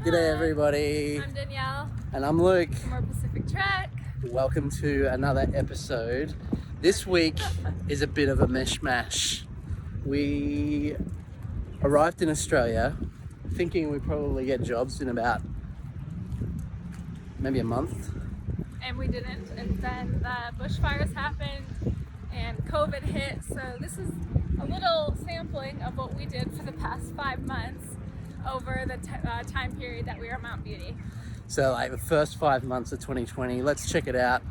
G'day everybody. I'm Danielle. And I'm Luke. From our Pacific Trek. Welcome to another episode. This week is a bit of a mishmash. We arrived in Australia thinking we'd probably get jobs in about maybe a month. And we didn't. And then the bushfires happened and COVID hit. So this is a little sampling of what we did for the past 5 months over the time period that we were at Mount Beauty. So like the first 5 months of 2020, let's check it out.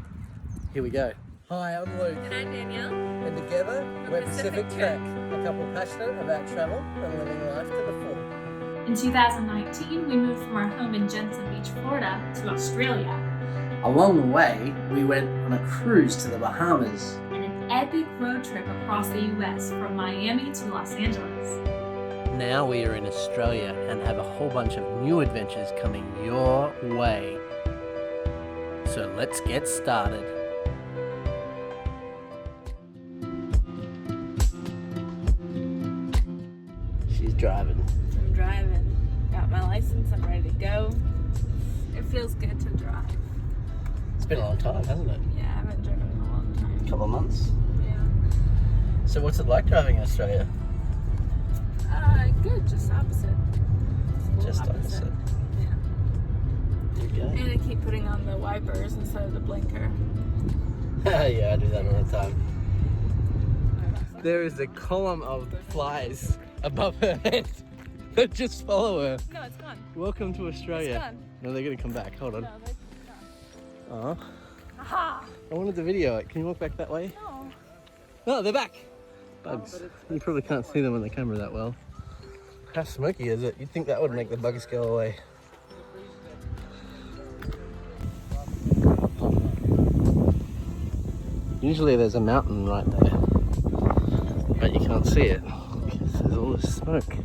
Here we go. Hi, I'm Luke. And I'm Danielle. And together, we're Pacific Trek, a couple passionate about travel and living life to the full. In 2019, we moved from our home in Jensen Beach, Florida to Australia. Along the way, we went on a cruise to the Bahamas. And an epic road trip across the US from Miami to Los Angeles. Now we are in Australia and have a whole bunch of new adventures coming your way. So let's get started. She's driving. I'm driving. Got my license. I'm ready to go. It feels good to drive. It's been a long time, hasn't it? Yeah, I haven't driven in a long time. A couple of months. Yeah. So what's it like driving in Australia? Good. Just opposite. Just opposite. Yeah. Okay. And I keep putting on the wipers instead of the blinker. Yeah, I do that all the time. There is a column of flies above her head that just follow her. No, it's gone. Welcome to Australia. It's gone. No, they're gonna come back. Hold on. No, they're gone. Oh, Aha! I wanted to video it. Can you walk back that way? No. No, they're back. Bugs. You probably can't see them on the camera that well. How smoky is it? You'd think that would make the bugs go away. Usually there's a mountain right there, but you can't see it because there's all this smoke.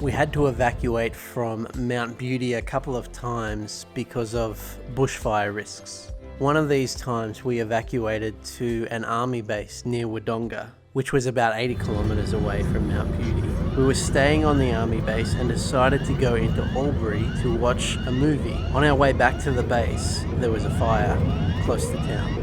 We had to evacuate from Mount Beauty a couple of times because of bushfire risks. One of these times we evacuated to an army base near Wodonga, which was about 80 kilometers away from Mount Beauty. We were staying on the army base and decided to go into Albury to watch a movie. On our way back to the base, there was a fire close to town.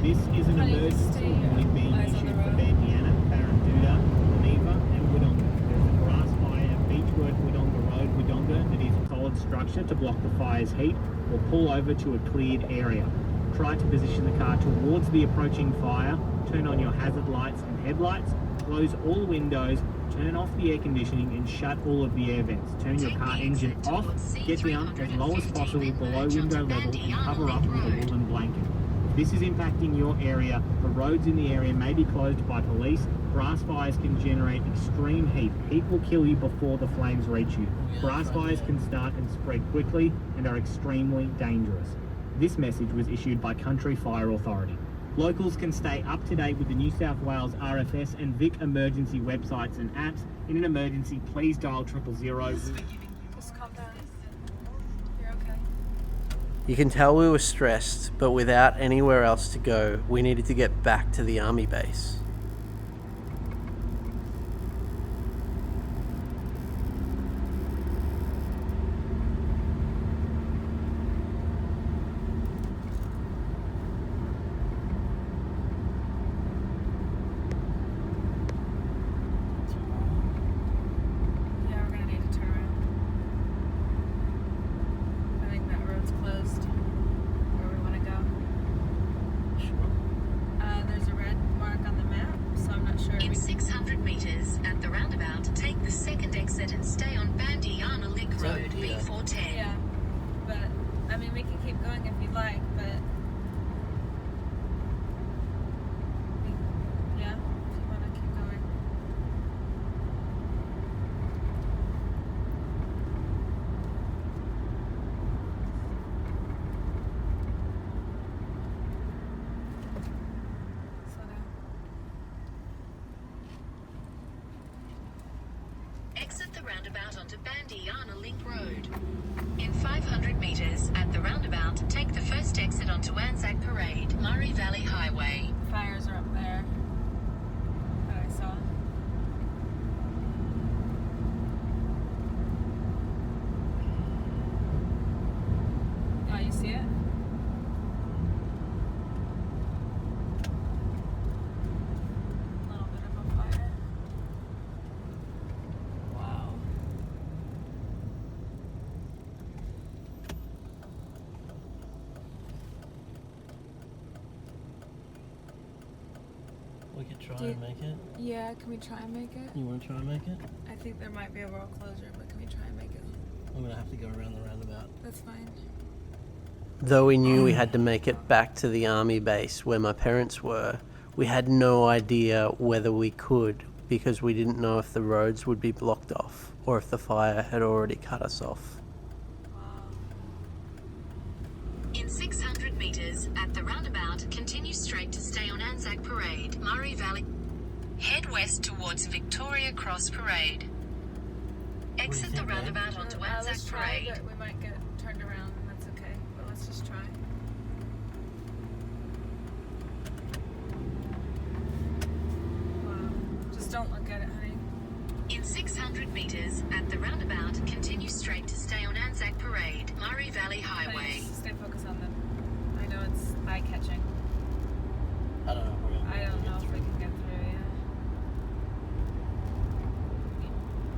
This is an emergency warning being issued for Bandiana, Parranduda, Neva and Wodonga. There's a grass fire at Beechworth Wodonga Road, Wodonga, that is a solid structure to block the fire's heat or pull over to a cleared area. Try to position the car towards the approaching fire, turn on your hazard lights and headlights, close all windows, turn off the air conditioning and shut all of the air vents. Turn your car engine off, get down as low as possible below window level and cover up with a woolen blanket. If this is impacting your area, the roads in the area may be closed by police. Grass fires can generate extreme heat. Heat will kill you before the flames reach you. Grass fires can start and spread quickly and are extremely dangerous. This message was issued by Country Fire Authority. Locals can stay up to date with the New South Wales RFS and Vic emergency websites and apps. In an emergency, please dial 000. Just calm down. You're okay. You can tell we were stressed, but without anywhere else to go, we needed to get back to the army base. Yeah, we're gonna need to turn around. I think that road's closed. Where we wanna go. There's a red mark on the map, so I'm not sure. In 600 meters at the roundabout, take the second exit and stay on Bandiana Link Road, B410. Yeah, but I mean, we can keep going if you'd like, but yeah, if you want to keep going. Slow down. Exit the roundabout onto Bandiana Link Road. In 500 meters at the roundabout, take the first exit onto Anzac Parade, Murray Valley Highway. Fires are up there that I saw. try Do you- and make it? Yeah, can we try and make it? You want to try and make it? I think there might be a road closure, but can we try and make it? I'm going to have to go around the roundabout. That's fine. Though we knew we had to make it back to the army base where my parents were, we had no idea whether we could because we didn't know if the roads would be blocked off or if the fire had already cut us off. In 600 meters at the roundabout, continue straight to stay on Anzac Parade, Murray Valley. Head west towards Victoria Cross Parade. Exit the think, babe? roundabout onto Let's Anzac try, Parade. but we might get turned around, and that's okay. But let's just try. Wow. Just don't look at it, honey. In 600 meters at the roundabout, continue straight to stay on Anzac Parade, Murray Valley Highway. Honey, stay focused on them. I know it's eye-catching. I don't know if we're going to I don't know if we can get through, yeah.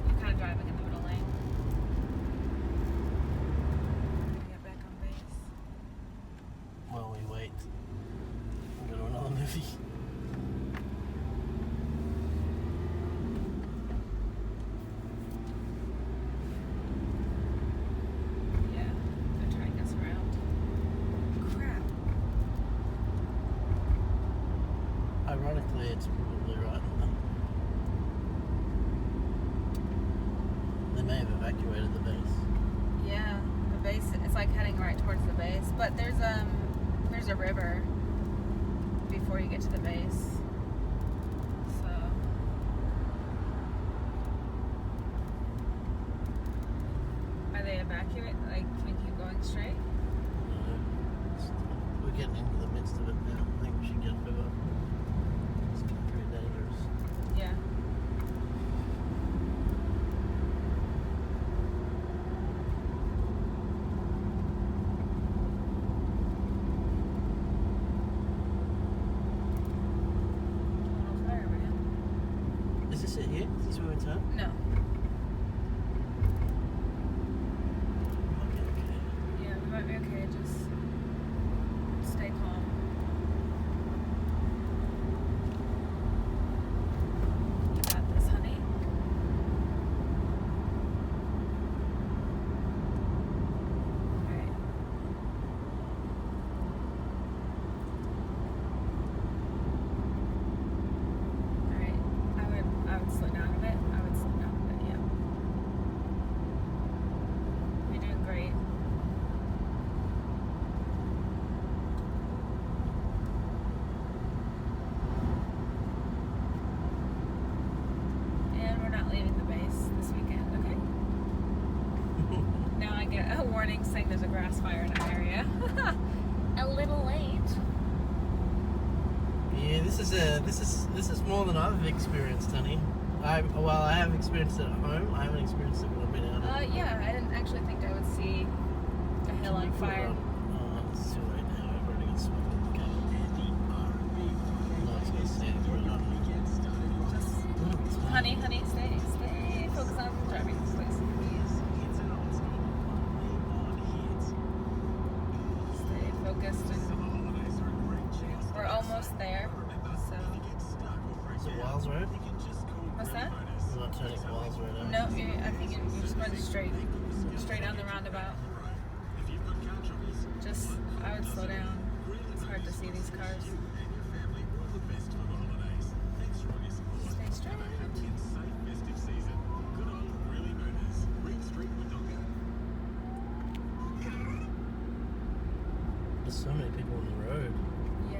You're kind of driving in the middle lane. Get back on base. While we wait. We'll go to another movie. Yeah, they're turning us around. Crap. Ironically, it's probably right. They may have evacuated the base. Yeah, the base, it's like heading right towards the base. But there's a river before you get to the base. So are they evacuating? Like, can we keep going straight? We're getting into the midst of it now. I think we should get over. It's getting pretty dangerous. Yeah. Almost there, man. Is this it here? Is this where we turn? No. Okay. Yeah, we might be okay. Just stay calm. You got this, honey. Alright. Alright. I would slow down a bit. I would slow down a bit, yeah. You're doing great. And we're not leaving the base this weekend, okay? Now I get a warning saying there's a grass fire in our area. A little late. Yeah, this is more than I've experienced, honey. I have experienced it at home. I haven't experienced it when I've been out. Yeah, I didn't actually think I would see a hill on fire. Oh, it's too late now. I've already got smoke in the cabin. No, it's gonna stay for another. Just, honey, stay focused on driving, please. Stay focused and we're almost there. So, Is it Wiles Road? what's that? We're not turning Wiles Road out. No, I think you're just going straight down the roundabout. Just, I would slow down. It's hard to see these cars. Stay straight. There's so many people on the road. Yeah.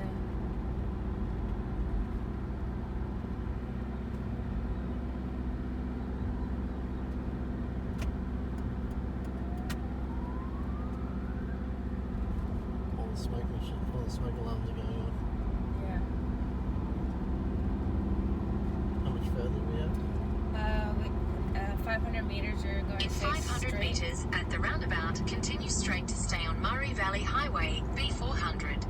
All the smoke alarms are going off. Yeah. How much further do we have? 500 meters, you're going In to stay 500 straight. meters at the roundabout, continue straight to stay on Murray Valley Highway, B400.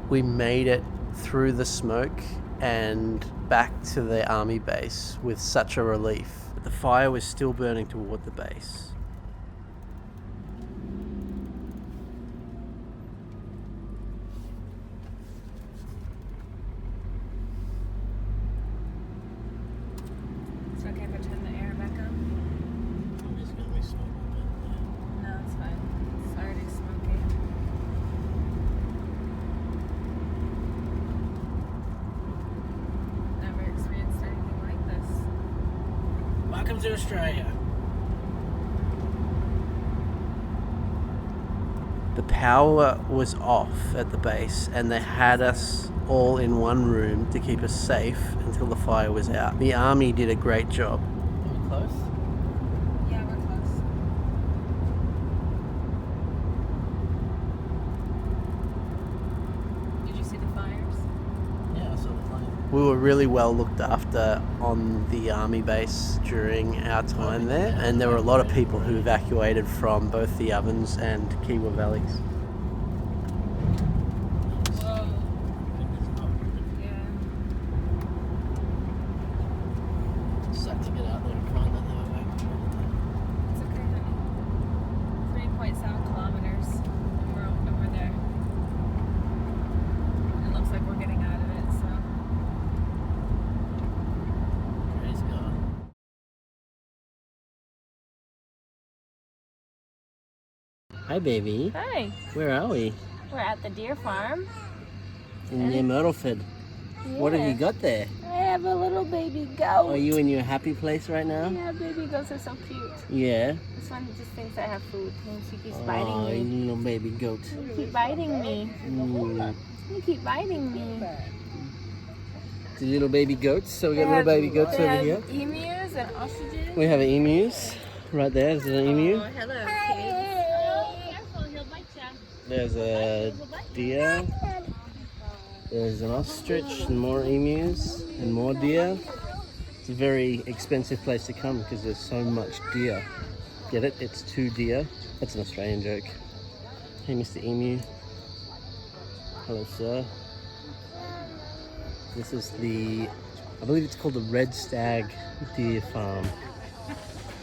We made it through the smoke and back to the army base with such a relief. The fire was still burning toward the base. Welcome to Australia. The power was off at the base and they had us all in one room to keep us safe until the fire was out. The army did a great job. Are we close? Yeah, we're close. Did you see the fires? Yeah, I saw the fire. We were really well looked after on the army base during our time there, and there were a lot of people who evacuated from both the Ovens and Kiewa Valleys. Sucked to get out there and find that they were evacuated. It's okay, honey. 3.7 kilometers, and we're there. It looks like we're getting out of it, so. Praise God. Hi, baby. Hi, Where are we? we're at the deer farm. In near Myrtleford. What have you got there? I have a little baby goat. Are you in your happy place right now? Yeah, baby goats are so cute. Yeah. This one just thinks I have food, and she keeps biting Oh, me. little baby goat. You keep biting me. Mm. You keep biting me. The little baby goats. So we got little baby goats They over have here. emus and ostriches. We have emus right there. There's an emu. Oh, hello, kids. Careful, he'll bite you. There's a deer. There's an ostrich and more emus and more deer. It's a very expensive place to come because there's so much deer. Get it? It's 2 deer. That's an Australian joke. Hey, Mr. Emu. Hello, sir. This is I believe it's called the Red Stag Deer Farm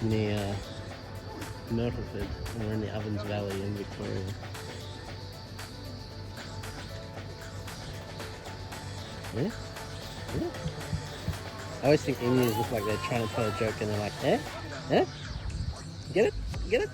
near Myrtleford. We're in the Ovens Valley in Victoria. Yeah? Yeah. I always think emus look like they're trying to tell a joke and they're like, eh? Eh? Get it? Get it?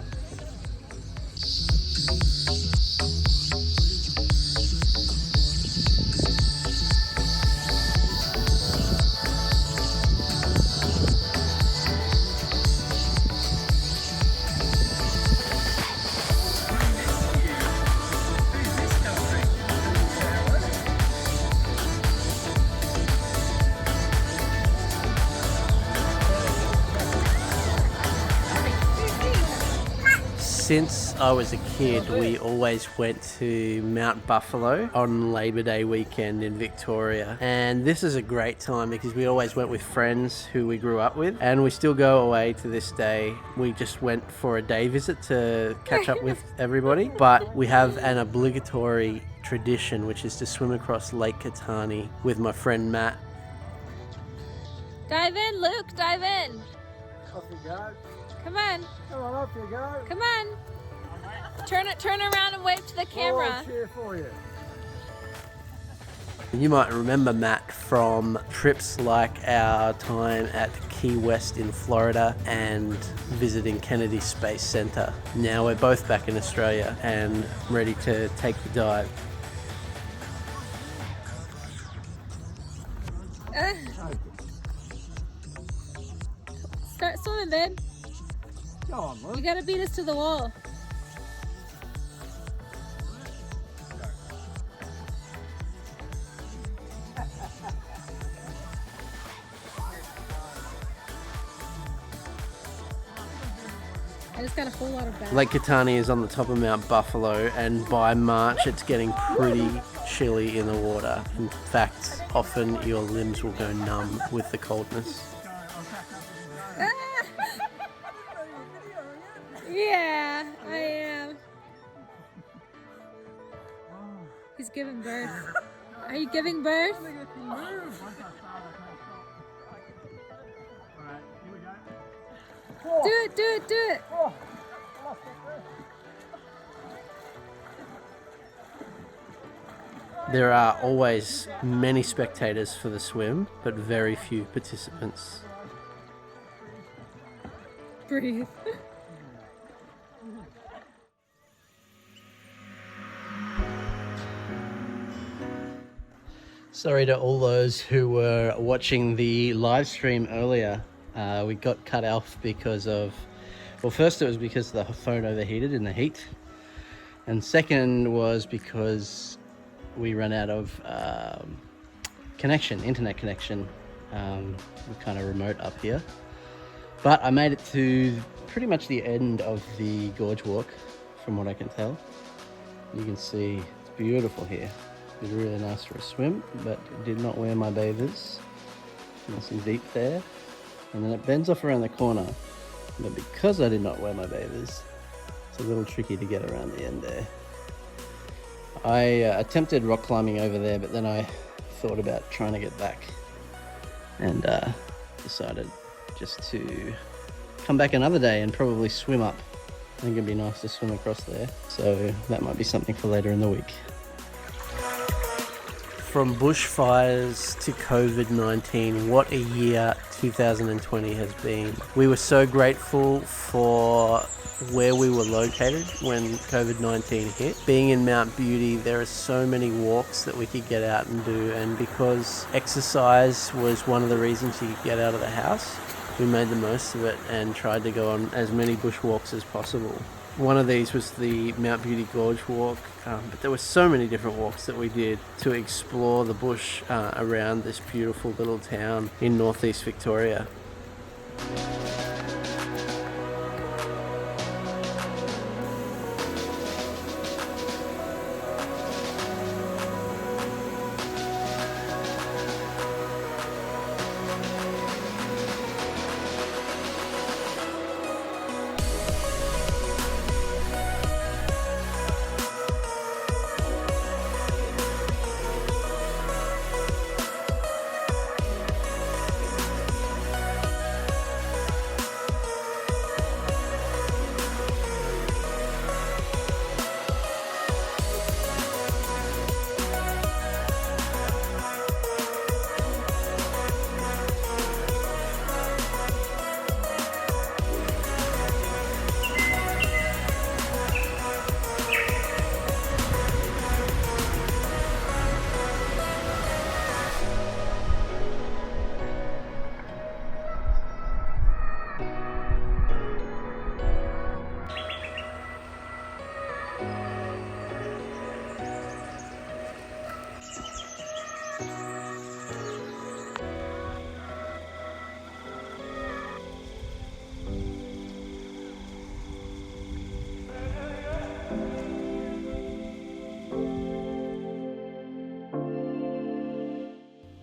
Since I was a kid, we always went to Mount Buffalo on Labor Day weekend in Victoria. And this is a great time because we always went with friends who we grew up with. And we still go away to this day. We just went for a day visit to catch up with everybody. But we have an obligatory tradition, which is to swim across Lake Katani with my friend Matt. Dive in, Luke, dive in. Off you go. Come on, Come on, off you go. come on. Turn around and wave to the camera. I'll cheer for you. You might remember Matt from trips like our time at Key West in Florida and visiting Kennedy Space Center. Now we're both back in Australia and ready to take the dive. Start swimming, babe. Go on, You Luke. gotta beat us to the wall. I just got a whole lot of back. Lake Katani is on the top of Mount Buffalo, and by March it's getting pretty chilly in the water. In fact, often your limbs will go numb with the coldness. Yeah, I am. He's giving birth. Are you giving birth? Do it, do it, do it. There are always many spectators for the swim, but very few participants. Breathe. Sorry to all those who were watching the live stream earlier. We got cut off because of, well, first it was because the phone overheated in the heat, and second was because we ran out of internet connection. We're kind of remote up here, but I made it to pretty much the end of the gorge walk, from what I can tell. You can see it's beautiful here. It was really nice for a swim, but did not wear my bathers. Nice and deep there, and then it bends off around the corner, but because I did not wear my bathers, it's a little tricky to get around the end there. I attempted rock climbing over there, but then I thought about trying to get back and decided just to come back another day and probably swim up. I think it'd be nice to swim across there, so that might be something for later in the week. From bushfires to COVID-19, what a year 2020 has been. We were so grateful for where we were located when COVID-19 hit. Being in Mount Beauty, there are so many walks that we could get out and do, and because exercise was one of the reasons you could get out of the house, we made the most of it and tried to go on as many bushwalks as possible. One of these was the Mount Beauty Gorge walk, but there were so many different walks that we did to explore the bush around this beautiful little town in northeast Victoria.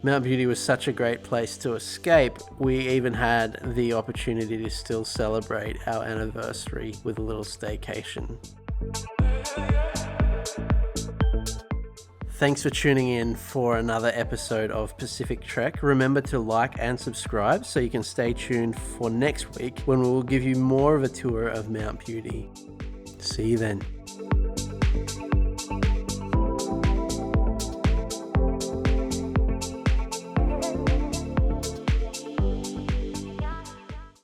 Mount Beauty was such a great place to escape. We even had the opportunity to still celebrate our anniversary with a little staycation. Thanks for tuning in for another episode of Pacific Trek. Remember to like and subscribe so you can stay tuned for next week when we will give you more of a tour of Mount Beauty. See you then.